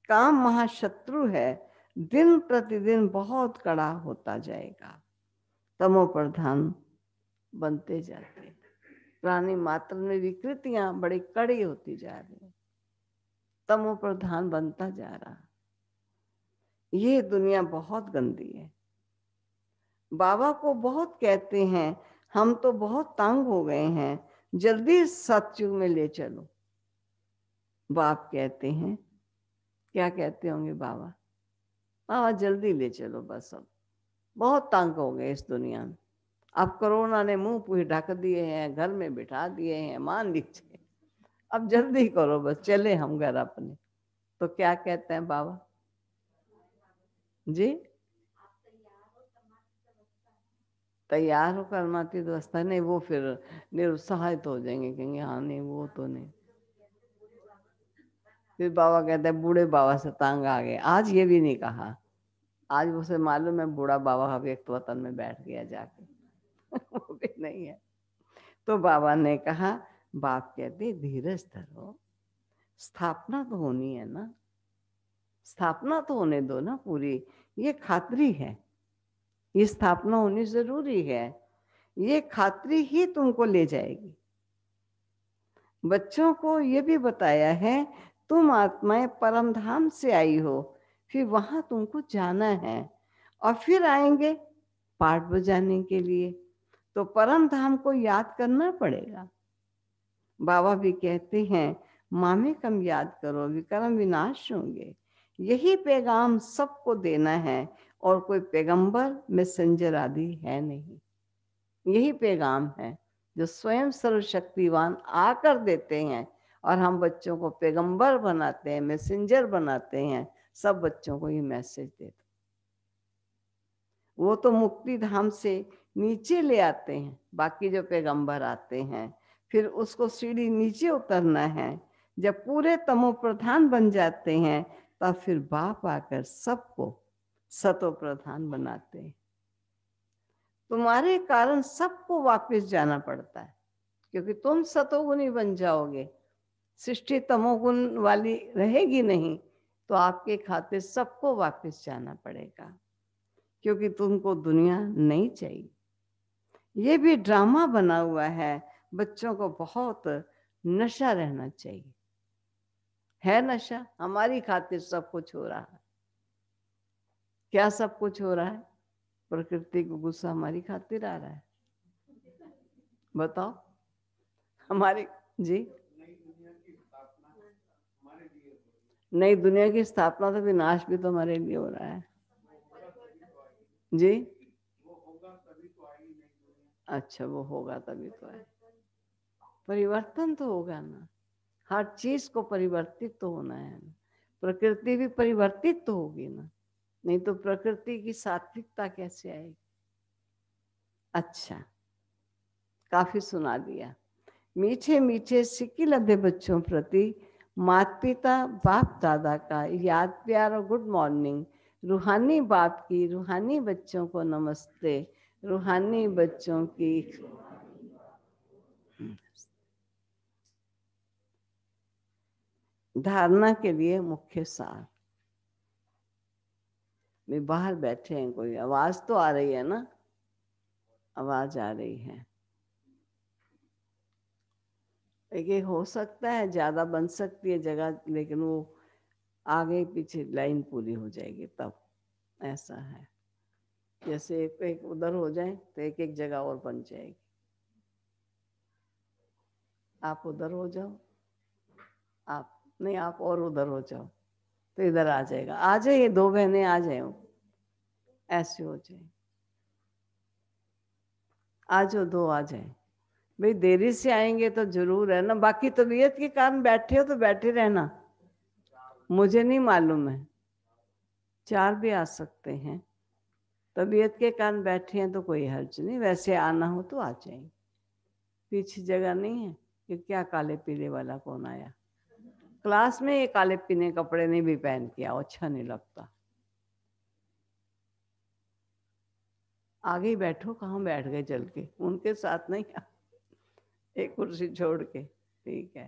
[SPEAKER 1] काम महाशत्रु है, दिन प्रतिदिन बहुत कड़ा होता जाएगा। तमो प्रधान बनते जाते हैं। प्राणी मात्र में विकृतियां बड़ी कड़ी होती जा रही, तमो प्रधान बनता जा रहा। ये दुनिया बहुत गंदी है। बाबा को बहुत कहते हैं हम तो बहुत तंग हो गए हैं, जल्दी सतयुग में ले चलो। बाप कहते हैं, क्या कहते होंगे बाबा, बाबा जल्दी ले चलो, बस अब बहुत तंग हो गए इस दुनिया में। अब कोरोना ने मुंह पूरी ढक दिए हैं, घर में बिठा दिए हैं, मान लीजिए। अब जल्दी करो, बस चले हम घर अपने। तो क्या कहते हैं बाबा जी, तैयार होकर माती दोस्ता नहीं, वो फिर निरुत्साहित हो जाएंगे, कहेंगे हाँ नहीं वो तो नहीं। फिर बाबा कहते हैं बूढ़े बाबा से तंग आ गए। आज ये भी नहीं कहा, आज उसे मालूम है बूढ़ा बाबा का व्यक्त वतन में बैठ गया जाके। वो भी नहीं है। तो बाबा ने कहा, बाप कहते धीरज धरो, स्थापना तो होनी है ना, स्थापना तो होने दो ना पूरी। ये खातरी है, ये स्थापना होनी जरूरी है। ये खातरी ही तुमको ले जाएगी। बच्चों को ये भी बताया है तुम आत्माएं परम धाम से आई हो, फिर वहां तुमको जाना है और फिर आएंगे पाठ बजाने के लिए, तो परम धाम को याद करना पड़ेगा। बाबा भी कहते हैं मामे कम याद करो विक्रम विनाश होंगे। यही पैगाम सबको देना है और कोई पैगंबर मैसेंजर आदि है नहीं। यही पैगाम है जो स्वयं सर्वशक्तिवान आकर देते हैं और हम बच्चों को पैगंबर बनाते हैं, मैसेंजर बनाते हैं। सब बच्चों को ये मैसेज देते, वो तो मुक्ति धाम से नीचे ले आते हैं, बाकी जो पैगंबर आते हैं फिर उसको सीढ़ी नीचे उतरना है। जब पूरे तमो प्रधान बन जाते हैं तब फिर बाप आकर सबको सतो प्रधान बनाते हैं। तुम्हारे कारण सबको वापस जाना पड़ता है, क्योंकि तुम सतोगुणी बन जाओगे, सृष्टि तमोगुण वाली रहेगी नहीं, तो आपके खातिर सबको वापस जाना पड़ेगा, क्योंकि तुमको दुनिया नहीं चाहिए। ये भी ड्रामा बना हुआ है। बच्चों को बहुत नशा रहना चाहिए। है नशा, हमारी खातिर सब कुछ हो रहा है। क्या सब कुछ हो रहा है? प्रकृति को गुस्सा हमारी खातिर आ रहा है। बताओ हमारे जी। नई दुनिया की स्थापना तो विनाश भी तो हमारे लिए हो रहा है जी। अच्छा, वो होगा तभी तो है। परिवर्तन तो होगा ना, हर चीज को परिवर्तित तो होना है ना। प्रकृति भी परिवर्तित तो होगी ना, नहीं तो प्रकृति की सात्विकता कैसे आएगी। अच्छा, काफी सुना दिया। मीठे मीठे सिक्की लदे बच्चों प्रति माता पिता बाप दादा का याद प्यार और गुड मॉर्निंग। रूहानी बाप की रूहानी बच्चों को नमस्ते। रूहानी बच्चों की धारणा के लिए मुख्य सार। वे बाहर बैठे हैं, कोई आवाज तो आ रही है ना, आवाज आ रही है। एक हो सकता है ज्यादा बन सकती है जगह, लेकिन वो आगे पीछे लाइन पूरी हो जाएगी तब। ऐसा है, जैसे एक एक उधर हो जाए तो एक एक जगह और बन जाएगी। आप उधर हो जाओ, आप नहीं, आप और उधर हो जाओ तो इधर आ जाएगा। आ जाइए, दो बहनें आ जाए, ऐसे हो जाए। आ जाओ, दो आ जाए। भाई देरी से आएंगे तो जरूर है ना, बाकी तबीयत के कारण बैठे हो तो बैठे रहना, मुझे नहीं मालूम है। चार भी आ सकते हैं, तबीयत के कारण बैठे हैं तो कोई हर्ज नहीं, वैसे आना हो तो आ जाएंगे। पीछे जगह नहीं है कि क्या काले पीले वाला कौन आया। क्लास में ये काले पीले कपड़े नहीं भी पहन के आओ, अच्छा नहीं लगता। आगे ही बैठो, कहाँ बैठ गए चल के, उनके साथ नहीं। एक कुर्सी छोड़ के, ठीक है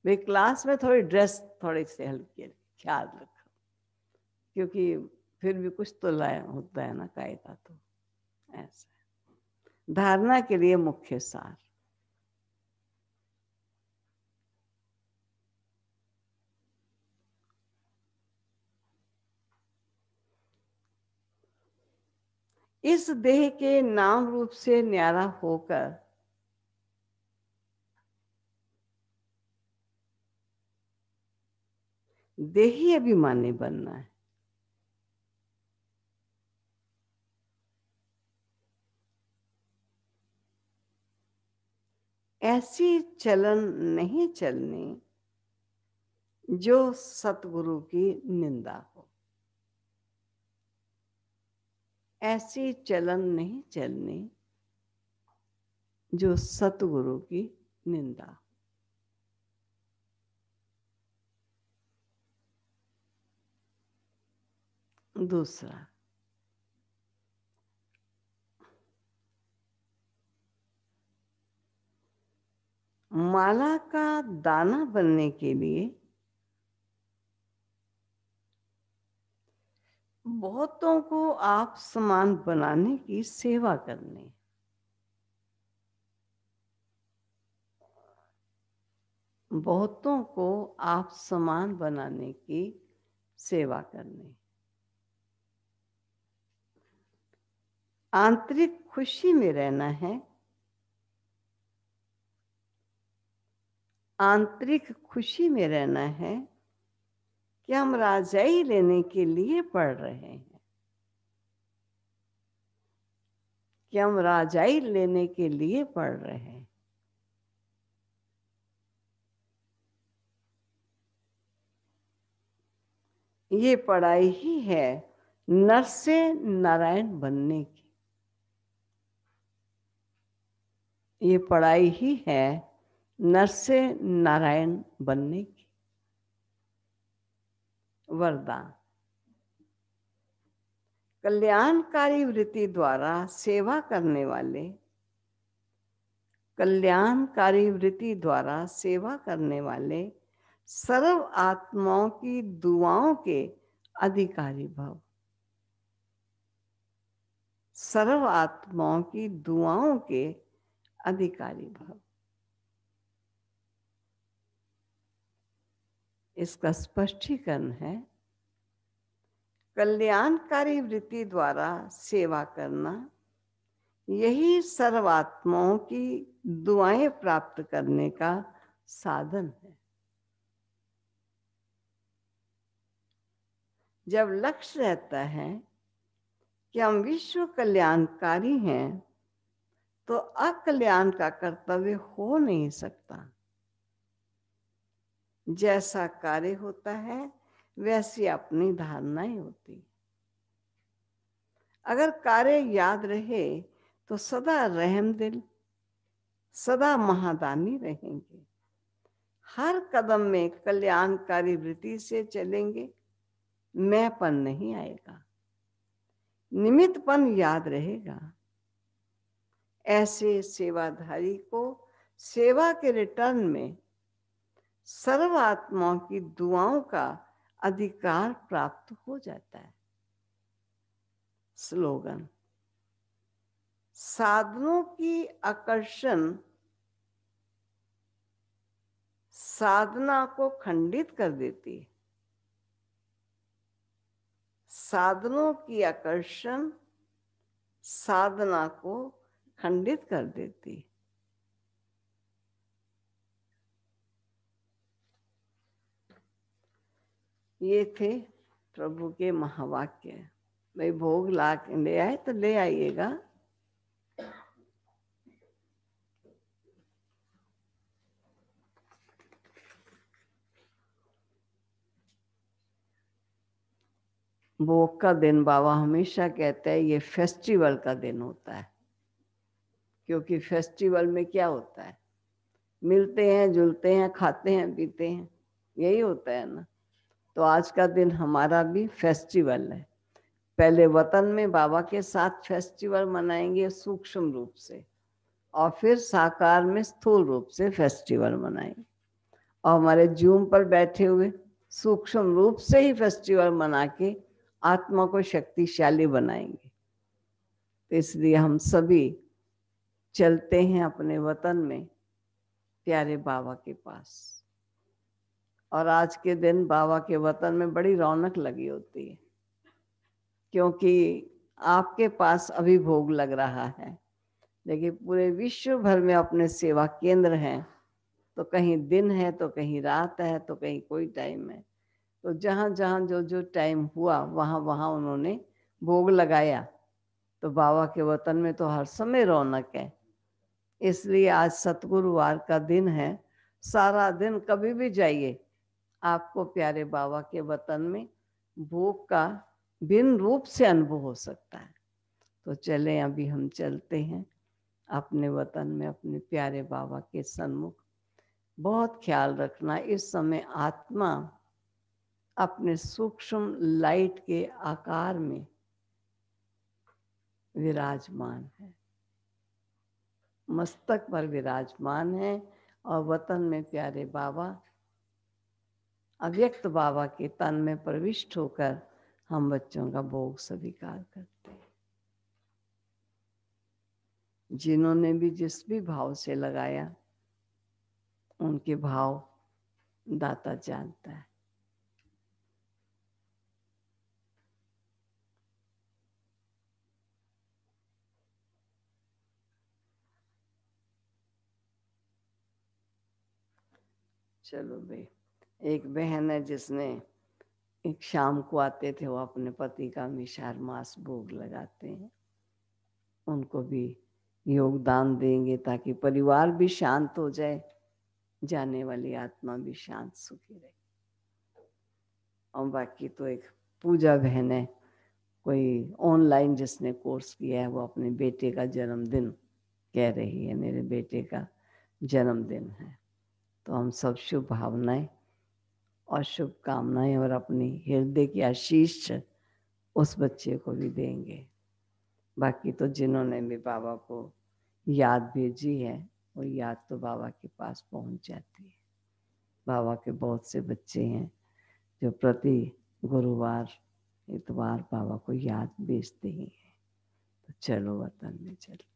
[SPEAKER 1] भाई। क्लास में थोड़ी ड्रेस थोड़ी सी हल्की ख्याल रखो, क्योंकि फिर भी कुछ तो लाया होता है ना कायदा। तो ऐसा धारणा के लिए मुख्य सार। इस देह के नाम रूप से न्यारा होकर देही अभिमानी बनना है। ऐसी चलन नहीं चलनी जो सतगुरु की निंदा हो। ऐसी चलन नहीं चलनी जो सतगुरु की निंदा। दूसरा, माला का दाना बनने के लिए बहुतों को आप समान बनाने की सेवा करनी। बहुतों को आप समान बनाने की सेवा करनी। आंतरिक खुशी में रहना है। आंतरिक खुशी में रहना है कि हम राजाई लेने के लिए पढ़ रहे हैं, कि हम राजाई लेने के लिए पढ़ रहे हैं। ये पढ़ाई ही है नर से नारायण बनने की। ये पढ़ाई ही है नर से नारायण बनने की। वरदान। कल्याणकारी वृत्ति द्वारा सेवा करने वाले, कल्याणकारी वृत्ति द्वारा सेवा करने वाले सर्व आत्माओं की दुआओं के अधिकारी भव। सर्व आत्माओं की दुआओं के अधिकारी भव। इसका स्पष्टीकरण है, कल्याणकारी वृत्ति द्वारा सेवा करना यही सर्वात्माओं की दुआएं प्राप्त करने का साधन है। जब लक्ष्य रहता है कि हम विश्व कल्याणकारी हैं, तो अकल्याण का कर्तव्य हो नहीं सकता। जैसा कार्य होता है वैसी अपनी धारणाएं होती। अगर कार्य याद रहे तो सदा रहमदिल, सदा महादानी रहेंगे। हर कदम में कल्याणकारी वृत्ति से चलेंगे, मैंपन नहीं आएगा, निमित्तपन याद रहेगा। ऐसे सेवाधारी को सेवा के रिटर्न में सर्व आत्माओं की दुआओं का अधिकार प्राप्त हो जाता है। स्लोगन। साधनों की आकर्षण साधना को खंडित कर देती है। साधनों की आकर्षण साधना को खंडित कर देती है। ये थे प्रभु के महावाक्य। भाई भोग ला के ले आए तो ले आइएगा। भोग का दिन बाबा हमेशा कहते हैं ये फेस्टिवल का दिन होता है, क्योंकि फेस्टिवल में क्या होता है, मिलते हैं, जुलते हैं, खाते हैं, पीते हैं, यही होता है ना। तो आज का दिन हमारा भी फेस्टिवल है। पहले वतन में बाबा के साथ फेस्टिवल मनाएंगे सूक्ष्म रूप से, और फिर साकार में स्थूल रूप से फेस्टिवल मनाएंगे। और हमारे जूम पर बैठे हुए सूक्ष्म रूप से ही फेस्टिवल मना के आत्मा को शक्तिशाली बनाएंगे। तो इसलिए हम सभी चलते हैं अपने वतन में प्यारे बाबा के पास। और आज के दिन बाबा के वतन में बड़ी रौनक लगी होती है, क्योंकि आपके पास अभी भोग लग रहा है, लेकिन पूरे विश्व भर में अपने सेवा केंद्र हैं। तो कहीं दिन है, तो कहीं रात है, तो कहीं कोई टाइम है। तो जहाँ जहाँ जो जो टाइम हुआ वहाँ वहाँ उन्होंने भोग लगाया। तो बाबा के वतन में तो हर समय रौनक है। इसलिए आज सतगुरुवार का दिन है। सारा दिन कभी भी जाइए, आपको प्यारे बाबा के वतन में भोग का भिन्न रूप से अनुभव हो सकता है। तो चलें, अभी हम चलते हैं अपने वतन में, अपने प्यारे बाबा के सन्मुख। बहुत ख्याल रखना, इस समय आत्मा अपने सूक्ष्म लाइट के आकार में विराजमान है, मस्तक पर विराजमान है। और वतन में प्यारे बाबा अव्यक्त बाबा के तन में प्रविष्ट होकर हम बच्चों का भोग स्वीकार करते हैं। जिन्होंने भी जिस भी भाव से लगाया, उनके भाव दाता जानता है। चलो भाई, एक बहन है जिसने एक शाम को आते थे, वो अपने पति का मिशार मास भोग लगाते हैं, उनको भी योगदान देंगे ताकि परिवार भी शांत हो जाए, जाने वाली आत्मा भी शांत सुखी रहे। और बाकी तो एक पूजा बहन है, कोई ऑनलाइन जिसने कोर्स किया है, वो अपने बेटे का जन्मदिन कह रही है, मेरे बेटे का जन्मदिन है। तो हम सब शुभ भावनाएं और शुभकामनाएं और अपनी हृदय की आशीष उस बच्चे को भी देंगे। बाकी तो जिन्होंने भी बाबा को याद भेजी है, वो याद तो बाबा के पास पहुंच जाती है। बाबा के बहुत से बच्चे हैं जो प्रति गुरुवार इतवार बाबा को याद भेजते ही हैं। तो चलो वतन में चलते।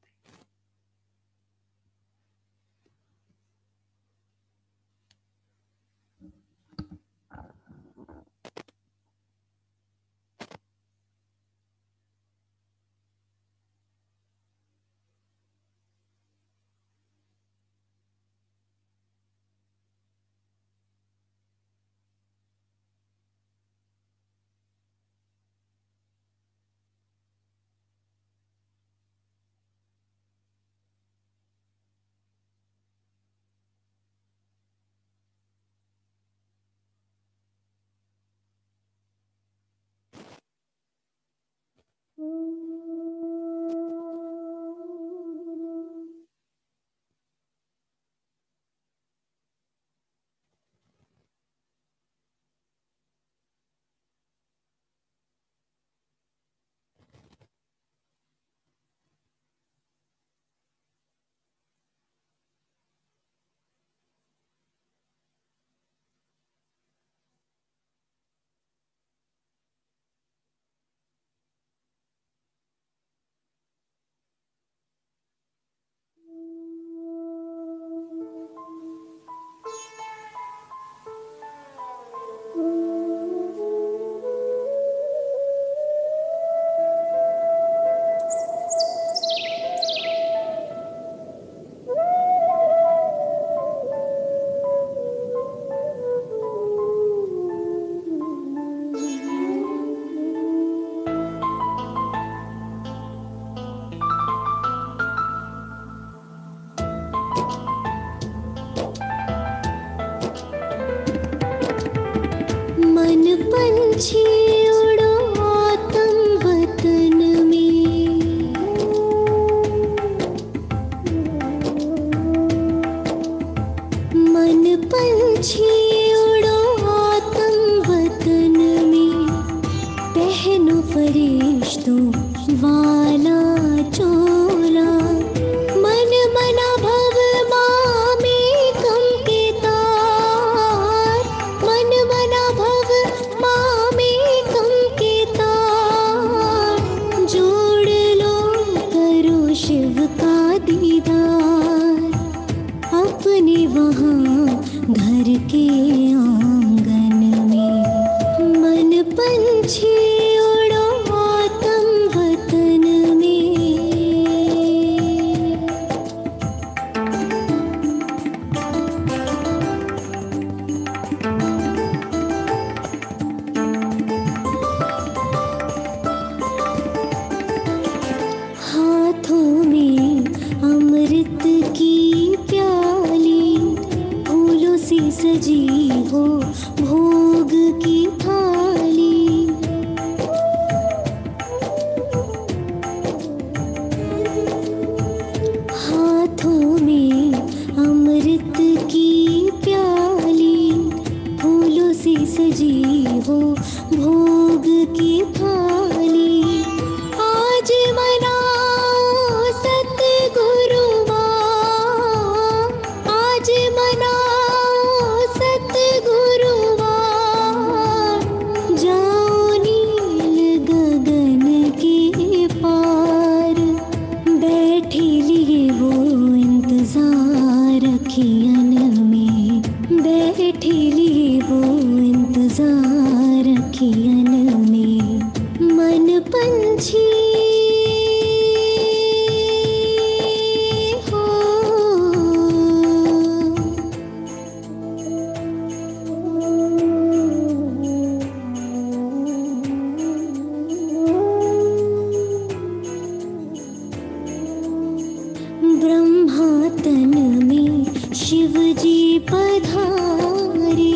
[SPEAKER 2] तन में शिव जी पधारे,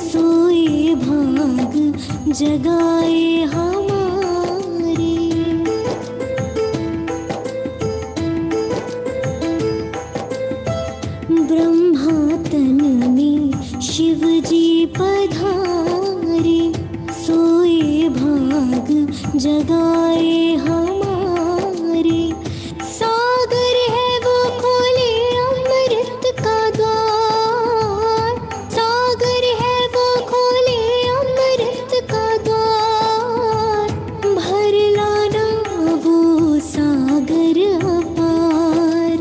[SPEAKER 2] सोए भाग जगाए हमारे। ब्रह्मा तन में शिव जी पधारे, सोए भाग जगाए हमारे। सागर है वो खोले अमृत का द्वार, सागर है वो खोले अमृत का द्वार। भर लाना वो सागर अपार,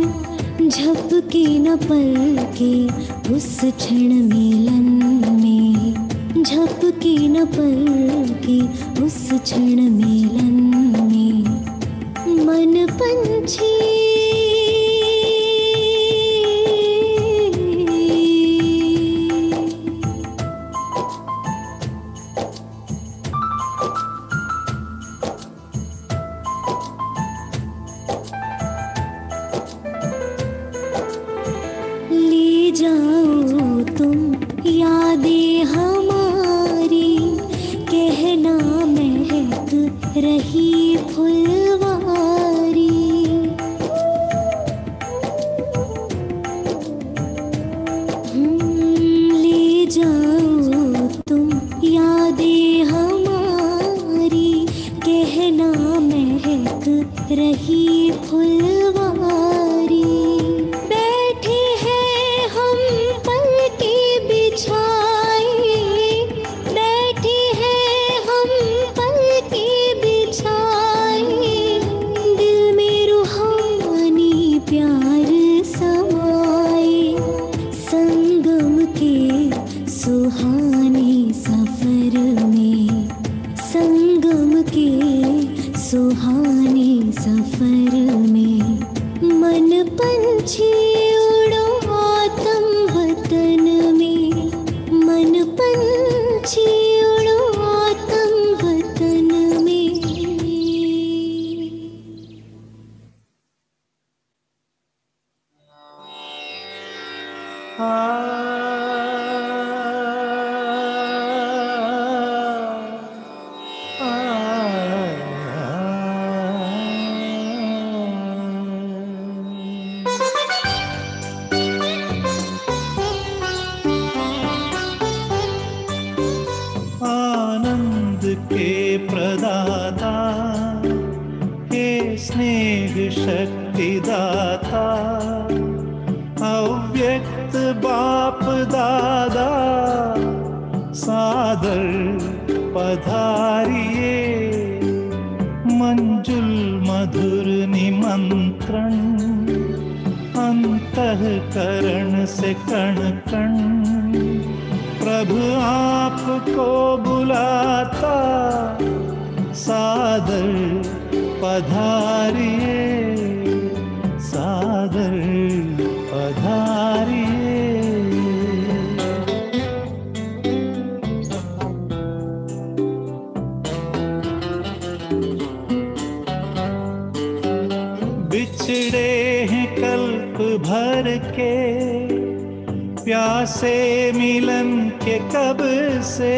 [SPEAKER 2] झपके न पलके उस क्षण मिलन में, झपके न पलके उस क्षण मिलन में। मन पंछी ले जाओ तुम यादें हमारी, कहना महक रही फुलवारी। ले जाओ तुम यादें हमारी, कहना महक रही फुलवारी। बैठे हैं हम पलके बिछाए, बैठे हैं हम पलके बिछाए। दिल में रूहानी प्यार समाए, संगम के सुहाने सफर में, संगम के सुहाने सफर में। मन पंछी उड़ो आत्म वतन में, मन पंछी उड़ो आत्म वतन में।
[SPEAKER 3] आनंद के प्रदाता, हे स्नेह शक्ति दाता, अव्यक्त बाप दादा, सादर पधारिए। मंजुल मधुर निमंत्रण, अंतःकरण से कण कण प्रभु आपको बुलाता। सादर पधारिए, सादर पधारिए। बिछड़े हैं कल्प भर के, प्यासे मिलन के कब से।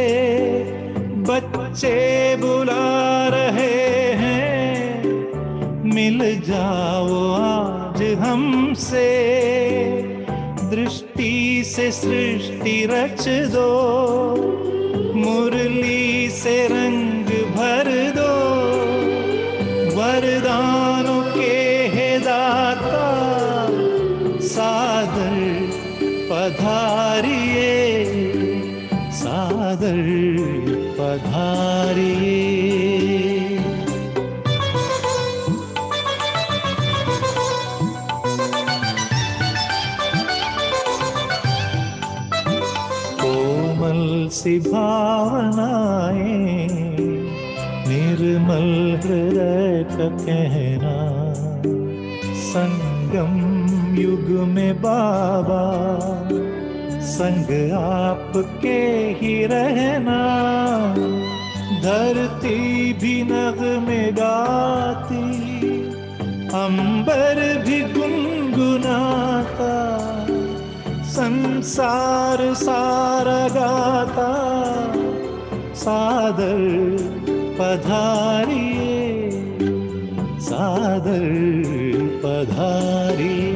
[SPEAKER 3] बच्चे बुला रहे हैं, मिल जाओ आज हमसे। दृष्टि से सृष्टि रच दो, मुरली से रंग भर दो। वरदानों के हे दाता, सादर पधारिए, सादर पधारिए। कोमल सी भावनाएं, निर्मल हृदय का कहना। संगम युग में बाबा, संग आपके ही रहना। धरती भी नग़मे गाती, अंबर भी गुनगुनाता। संसार सारा गाता सादर पधारिए, सादर पधारिए।